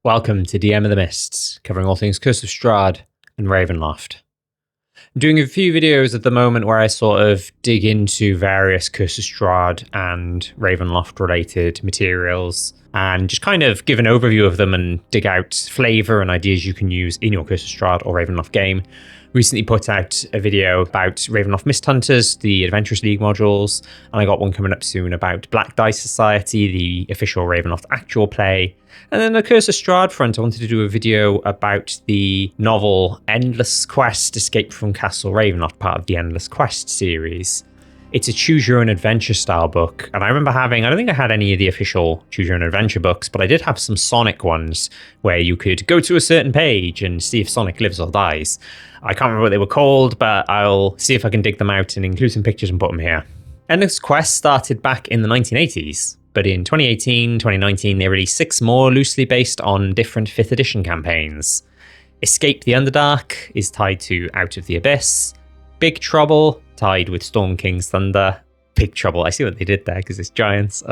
Welcome to DM of the Mists, covering all things Curse of Strahd and Ravenloft. I'm doing a few videos at the moment where I sort of dig into various Curse of Strahd and Ravenloft related materials and just kind of give an overview of them and dig out flavour and ideas you can use in your Curse of Strahd or Ravenloft game. Recently put out a video about Ravenloft Mist Hunters, the Adventurous League modules, and I got one coming up soon about Black Dice Society, the official Ravenloft actual play. And then the Curse of Strahd front, I wanted to do a video about the novel Endless Quest, Escape from Castle Ravenloft, part of the Endless Quest series. It's a choose-your-own-adventure style book, and I remember having, I don't think I had any of the official choose-your-own-adventure books, but I did have some Sonic ones, where you could go to a certain page and see if Sonic lives or dies. I can't remember what they were called, but I'll see if I can dig them out and include some pictures and put them here. Endless Quest started back in the 1980s, but in 2018, 2019, they released 6 more loosely based on different 5th edition campaigns. Escape the Underdark is tied to Out of the Abyss. Big Trouble, tied with Storm King's Thunder. Big Trouble, I see what they did there because it's giants.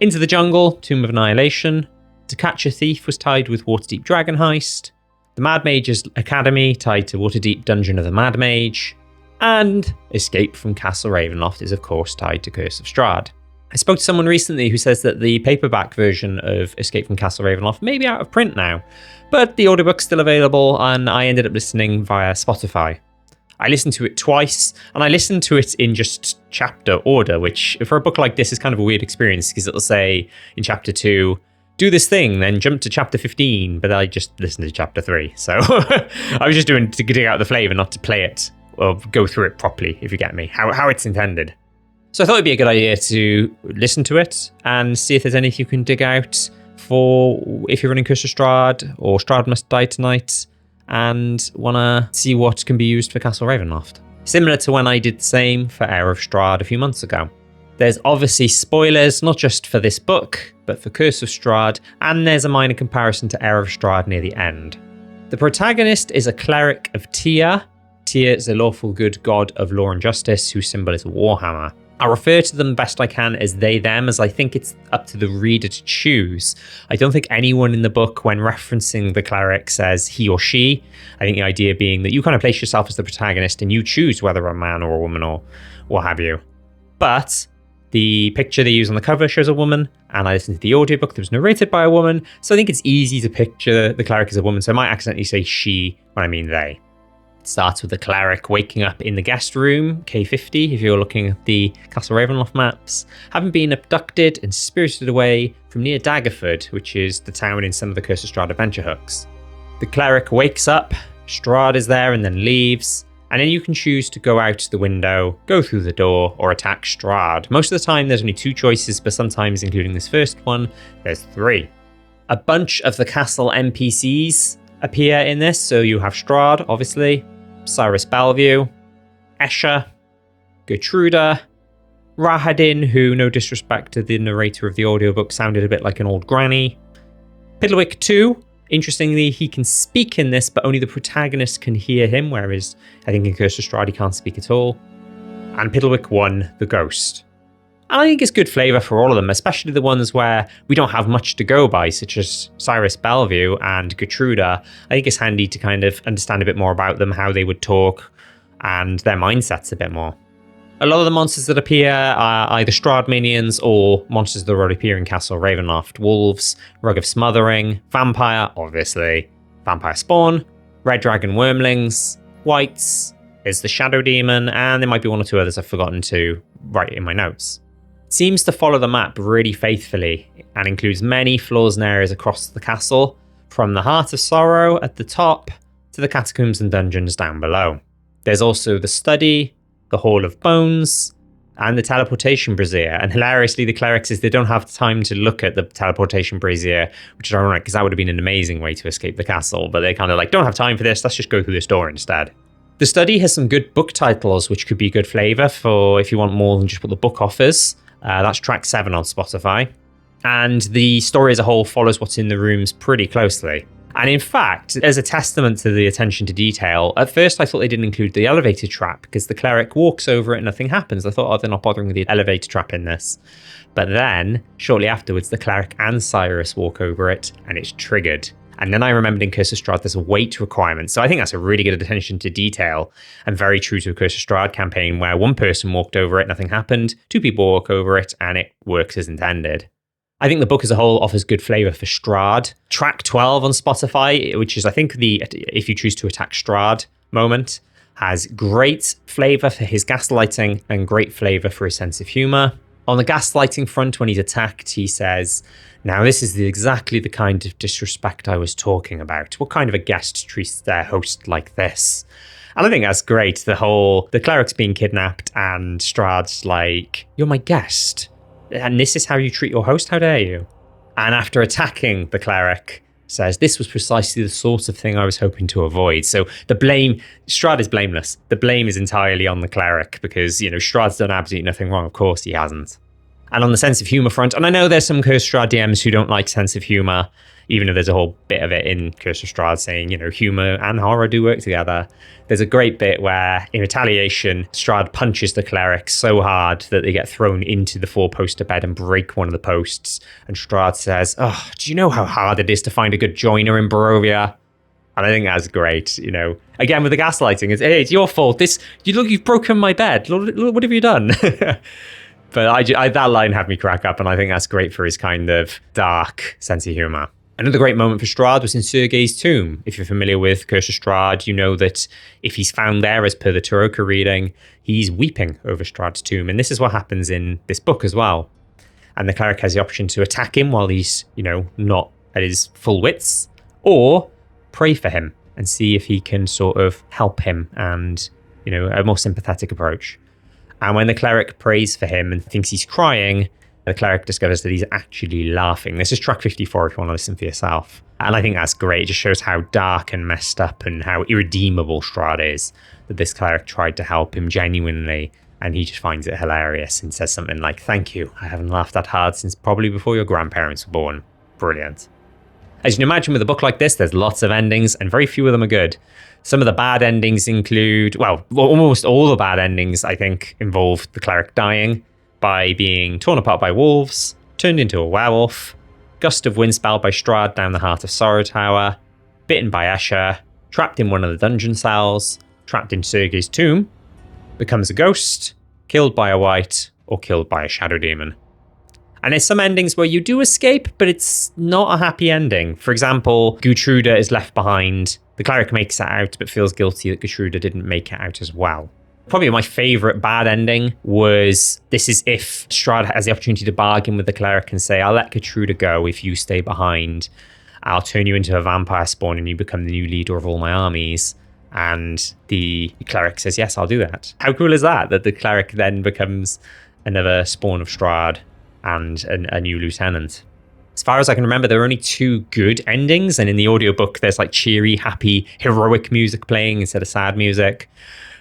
Into the Jungle, Tomb of Annihilation. To Catch a Thief was tied with Waterdeep Dragon Heist. The Mad Mage's Academy, tied to Waterdeep Dungeon of the Mad Mage. And Escape from Castle Ravenloft is of course tied to Curse of Strahd. I spoke to someone recently who says that the paperback version of Escape from Castle Ravenloft may be out of print now, but the audiobook's still available and I ended up listening via Spotify. I listened to it twice, and I listened to it in just chapter order, which for a book like this is kind of a weird experience because it'll say in chapter 2, do this thing, then jump to chapter 15, but I just listened to chapter 3. So I was just doing to dig out the flavour, not to play it or go through it properly, if you get me, how it's intended. So I thought it'd be a good idea to listen to it and see if there's anything you can dig out for if you're running Curse of Strahd or Strahd Must Die Tonight, and want to see what can be used for Castle Ravenloft. Similar to when I did the same for Heir of Strahd a few months ago. There's obviously spoilers, not just for this book, but for Curse of Strahd, and there's a minor comparison to Heir of Strahd near the end. The protagonist is a cleric of Tyr. Tyr is a lawful good god of law and justice, whose symbol is a warhammer. I refer to them best I can as they, them, as I think it's up to the reader to choose. I don't think anyone in the book, when referencing the cleric, says he or she. I think the idea being that you kind of place yourself as the protagonist and you choose whether a man or a woman or what have you. But the picture they use on the cover shows a woman, and I listened to the audiobook that was narrated by a woman, so I think it's easy to picture the cleric as a woman, so I might accidentally say she when I mean they. Starts with the cleric waking up in the guest room, K50, if you're looking at the Castle Ravenloft maps, having been abducted and spirited away from near Daggerford, which is the town in some of the Curse of Strahd adventure hooks. The cleric wakes up, Strahd is there and then leaves, and then you can choose to go out the window, go through the door, or attack Strahd. Most of the time there's only 2 choices, but sometimes, including this first one, there's 3. A bunch of the castle NPCs appear in this, so you have Strahd, obviously, Cyrus Bellevue, Escher, Gertruda, Rahadin, who, no disrespect to the narrator of the audiobook, sounded a bit like an old granny. Piddlewick 2, interestingly, he can speak in this, but only the protagonist can hear him, whereas I think in Curse of Strahd he can't speak at all. And Piddlewick 1, the ghost. And I think it's good flavour for all of them, especially the ones where we don't have much to go by, such as Cyrus Bellevue and Gertruda. I think it's handy to kind of understand a bit more about them, how they would talk, and their mindsets a bit more. A lot of the monsters that appear are either Strahd minions or monsters that already appear in Castle Ravenloft. Wolves, Rug of Smothering, Vampire, obviously, Vampire Spawn, Red Dragon Wormlings, Wights, is the Shadow Demon, and there might be 1 or 2 others I've forgotten to write in my notes. Seems to follow the map really faithfully and includes many floors and areas across the castle, from the Heart of Sorrow at the top to the catacombs and dungeons down below. There's also the Study, the Hall of Bones, and the Teleportation Brazier. And hilariously, the cleric says they don't have time to look at the Teleportation Brazier, which is ironic because that would have been an amazing way to escape the castle, but they kind of like, don't have time for this, let's just go through this door instead. The Study has some good book titles, which could be good flavour for if you want more than just what the book offers. That's track 7 on Spotify. And the story as a whole follows what's in the rooms pretty closely. And in fact, as a testament to the attention to detail, at first I thought they didn't include the elevator trap because the cleric walks over it and nothing happens. I thought, oh, they're not bothering with the elevator trap in this. But then, shortly afterwards, the cleric and Cyrus walk over it and it's triggered. And then I remembered in Curse of Strahd there's a weight requirement. So I think that's a really good attention to detail and very true to a Curse of Strahd campaign where one person walked over it, nothing happened, two people walk over it, and it works as intended. I think the book as a whole offers good flavour for Strahd. Track 12 on Spotify, which is I think the if you choose to attack Strahd moment, has great flavour for his gaslighting and great flavour for his sense of humour. On the gaslighting front, when he's attacked, he says, now this is exactly the kind of disrespect I was talking about. What kind of a guest treats their host like this? And I think that's great. The cleric's being kidnapped and Strahd's like, you're my guest. And this is how you treat your host? How dare you? And after attacking the cleric, says, this was precisely the sort of thing I was hoping to avoid. So Strahd is blameless. The blame is entirely on the cleric because, Strahd's done absolutely nothing wrong. Of course he hasn't. And on the sense of humour front, and I know there's some Curse of Strahd DMs who don't like sense of humour, even though there's a whole bit of it in Curse of Strahd saying, humour and horror do work together. There's a great bit where, in retaliation, Strahd punches the cleric so hard that they get thrown into the four-poster bed and break one of the posts. And Strahd says, oh, do you know how hard it is to find a good joiner in Barovia? And I think that's great, Again, with the gaslighting, it's your fault. You've broken my bed. Look, what have you done? But that line had me crack up, and I think that's great for his kind of dark sense of humour. Another great moment for Strahd was in Sergei's tomb. If you're familiar with Curse of Strahd, you know that if he's found there, as per the Taroka reading, he's weeping over Strahd's tomb. And this is what happens in this book as well. And the cleric has the option to attack him while he's, not at his full wits, or pray for him and see if he can sort of help him and, a more sympathetic approach. And when the cleric prays for him and thinks he's crying, the cleric discovers that he's actually laughing. This is track 54 if you want to listen for yourself. And I think that's great. It just shows how dark and messed up and how irredeemable Strahd is, that this cleric tried to help him genuinely, and he just finds it hilarious and says something like, thank you, I haven't laughed that hard since probably before your grandparents were born. Brilliant. As you can imagine with a book like this, there's lots of endings and very few of them are good. Some of the bad endings include, almost all the bad endings, I think, involve the cleric dying by being torn apart by wolves, turned into a werewolf, gust of wind spelled by Strahd down the heart of Sorrow Tower, bitten by Escher, trapped in one of the dungeon cells, trapped in Sergei's tomb, becomes a ghost, killed by a wight, or killed by a shadow demon. And there's some endings where you do escape, but it's not a happy ending. For example, Guhtruda is left behind. The cleric makes it out, but feels guilty that Guhtruda didn't make it out as well. Probably my favourite bad ending was, this is if Strahd has the opportunity to bargain with the cleric and say, I'll let Guhtruda go if you stay behind. I'll turn you into a vampire spawn and you become the new leader of all my armies. And the cleric says, yes, I'll do that. How cool is that? That the cleric then becomes another spawn of Strahd and a new lieutenant. As far as I can remember, there are only two good endings, and in the audiobook there's like cheery, happy, heroic music playing instead of sad music.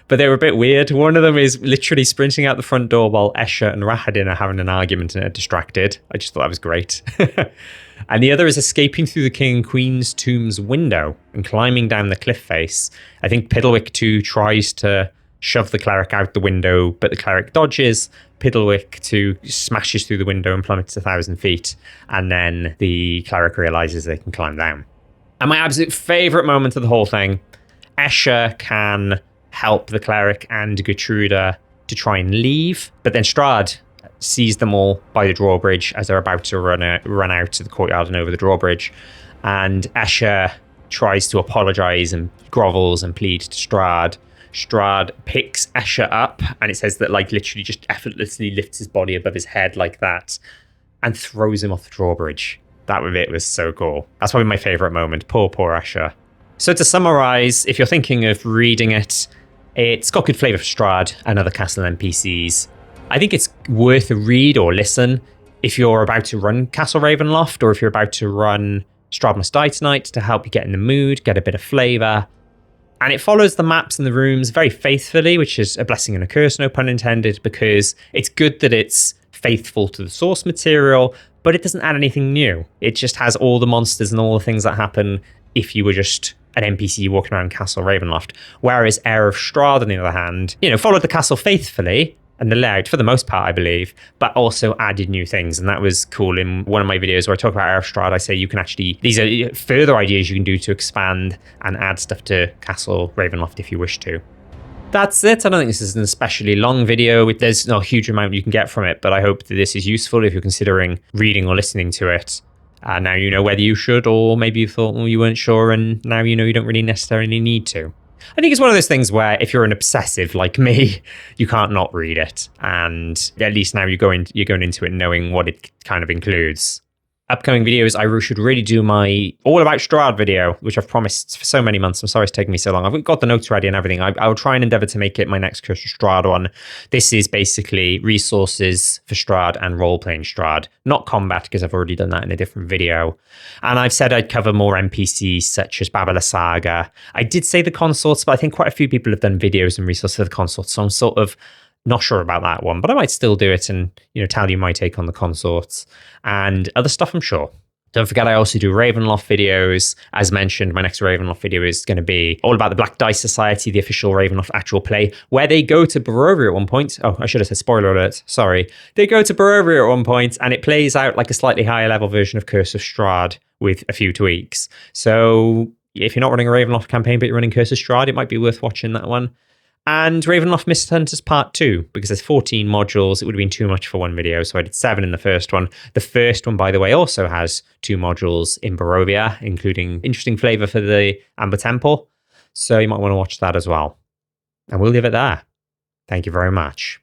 But they were a bit weird. One of them is literally sprinting out the front door while Escher and Rahadin are having an argument and are distracted. I just thought that was great. And the other is escaping through the King and Queen's tomb's window and climbing down the cliff face. I think Piddlewick 2 tries to shove the cleric out the window, but the cleric dodges. Piddlewick 2 smashes through the window and plummets 1,000 feet. And then the cleric realizes they can climb down. And my absolute favorite moment of the whole thing, Escher can help the cleric and Guhtruda to try and leave, but then Strahd sees them all by the drawbridge as they're about to run out to the courtyard and over the drawbridge. And Escher tries to apologize and grovels and pleads to Strahd. Strahd picks Escher up, and it says that literally just effortlessly lifts his body above his head like that and throws him off the drawbridge. That bit was so cool. That's probably my favorite moment. Poor Escher. So to summarize, if you're thinking of reading it, it's got good flavor for Strahd and other castle NPCs. I think it's worth a read or listen if you're about to run Castle Ravenloft, or if you're about to run Strahd Must Die Tonight, to help you get in the mood, get a bit of flavor. And it follows the maps and the rooms very faithfully, which is a blessing and a curse, no pun intended, because it's good that it's faithful to the source material, but it doesn't add anything new. It just has all the monsters and all the things that happen if you were just an NPC walking around Castle Ravenloft. Whereas Heir of Strahd, on the other hand, followed the castle faithfully and the layout for the most part, I believe, but also added new things. And that was cool. In one of my videos where I talk about Heir of Strahd, I say you can actually, these are further ideas you can do to expand and add stuff to Castle Ravenloft if you wish to. That's it. I don't think this is an especially long video. There's not a huge amount you can get from it, but I hope that this is useful if you're considering reading or listening to it. Now you know whether you should, or maybe you thought, well, you weren't sure, and now you know you don't really necessarily need to. I think it's one of those things where if you're an obsessive like me, you can't not read it. And at least now you're going into it knowing what it kind of includes. Upcoming videos, I should really do my All About Strahd video, which I've promised for so many months. I'm sorry it's taken me so long. I've got the notes ready and everything. I'll try and endeavor to make it my next Curse of Strahd one. This is basically resources for Strahd and role-playing Strahd, not combat, because I've already done that in a different video. And I've said I'd cover more NPCs such as Babala Saga. I did say the consorts, but I think quite a few people have done videos and resources for the consorts, so I'm sort of not sure about that one, but I might still do it and tell you my take on the consorts and other stuff, I'm sure. Don't forget, I also do Ravenloft videos. As mentioned, my next Ravenloft video is going to be all about the Black Dice Society, the official Ravenloft actual play, where they go to Barovia at one point. Oh, I should have said spoiler alert. Sorry. They go to Barovia at one point, and it plays out like a slightly higher level version of Curse of Strahd with a few tweaks. So if you're not running a Ravenloft campaign, but you're running Curse of Strahd, it might be worth watching that one. And Ravenloft Mist Hunters Part 2, because there's 14 modules. It would have been too much for one video, so I did 7 in the first one. The first one, by the way, also has 2 modules in Barovia, including interesting flavor for the Amber Temple. So you might want to watch that as well. And we'll leave it there. Thank you very much.